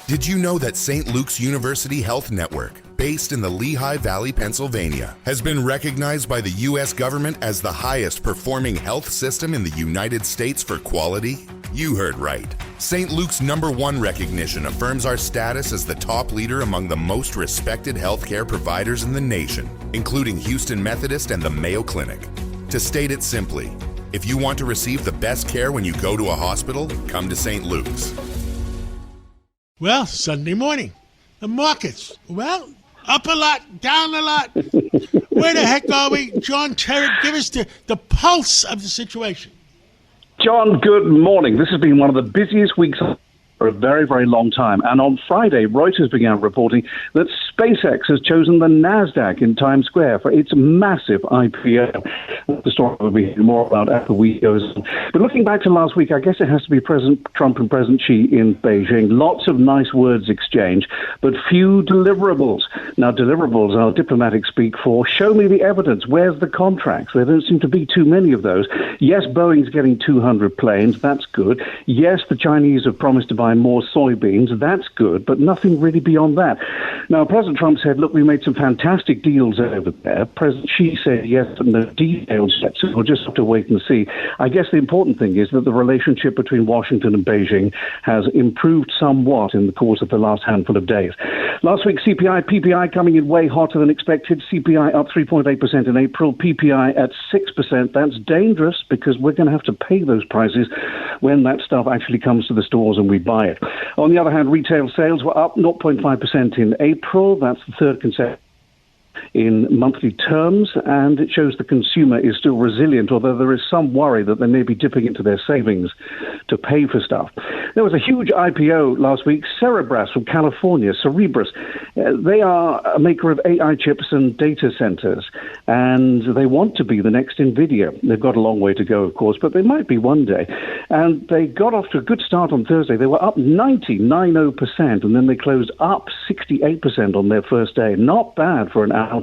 Did you know that St. Luke's University Health Network, based in the Lehigh Valley, Pennsylvania, has been recognized by the U.S. government as the highest performing health system in the United States for quality? You heard right. St. Luke's #1 recognition affirms our status as the top leader among the most respected healthcare providers in the nation, including Houston Methodist and the Mayo Clinic. To state it simply, if you want to receive the best care when you go to a hospital, come to St. Luke's. Well, Sunday morning, the markets, well, up a lot, down a lot. Where the heck are we? John Terrett, give us the pulse of the situation. John, good morning. This has been one of the busiest weeks for a very, very long time. And on Friday, Reuters began reporting that SpaceX has chosen the NASDAQ in Times Square for its massive IPO. The story will be more about as the week goes on. But looking back to last week, I guess it has to be President Trump and President Xi in Beijing. Lots of nice words exchanged, but few deliverables. Now, deliverables are diplomatic speak for show me the evidence. Where's the contracts? There don't seem to be too many of those. Yes, Boeing's getting 200 planes. That's good. Yes, the Chinese have promised to buy more soybeans. That's good, but nothing really beyond that. Now, President Trump said, look, we made some fantastic deals over there. President Xi said, yes, but no details yet, so we'll just have to wait and see. I guess the important thing is that the relationship between Washington and Beijing has improved somewhat in the course of the last handful of days. Last week, CPI, PPI coming in way hotter than expected. CPI up 3.8% in April, PPI at 6%. That's dangerous because we're going to have to pay those prices when that stuff actually comes to the stores and we buy it. On the other hand, retail sales were up 0.5% in April. That's the third consecutive in monthly terms, and it shows the consumer is still resilient, although there is some worry that they may be dipping into their savings to pay for stuff. There was a huge IPO last week, Cerebras from California, Cerebras. They are a maker of AI chips and data centers, and they want to be the next NVIDIA. They've got a long way to go, of course, but they might be one day. And they got off to a good start on Thursday. They were up 90%, and then they closed up 68% on their first day. Not bad for an outing.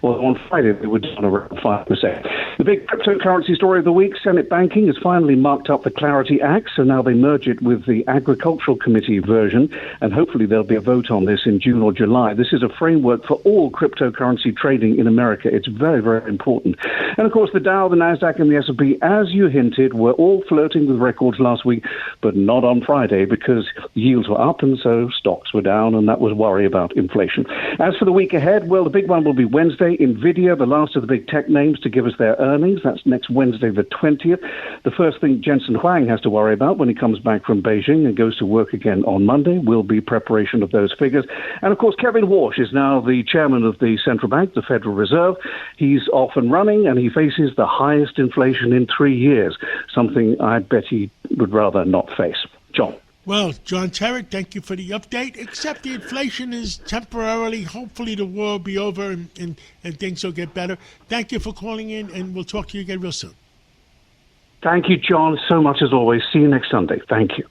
Well, on Friday, they were down around 5%. The big cryptocurrency story of the week, Senate banking has finally marked up the Clarity Act, so now they merge it with the Agricultural Committee version, and hopefully there'll be a vote on this in June or July. This is a framework for all cryptocurrency trading in America. It's very, very important. And, of course, the Dow, the NASDAQ, and the S&P, as you hinted, were all flirting with records last week, but not on Friday because yields were up and so stocks were down, and that was worry about inflation. As for the week ahead, well, the big one will be Wednesday. NVIDIA, the last of the big tech names to give us their earnings. That's next Wednesday, the 20th. The first thing Jensen Huang has to worry about when he comes back from Beijing and goes to work again on Monday will be preparation of those figures. And, of course, Kevin Warsh is now the chairman of the central bank, the Federal Reserve. He's off and running, and he faces the highest inflation in 3 years, something I bet he would rather not face. John. Well, John Terrett, thank you for the update, except the inflation is temporarily. Hopefully the war will be over and things will get better. Thank you for calling in, and we'll talk to you again real soon. Thank you, John, so much as always. See you next Sunday. Thank you.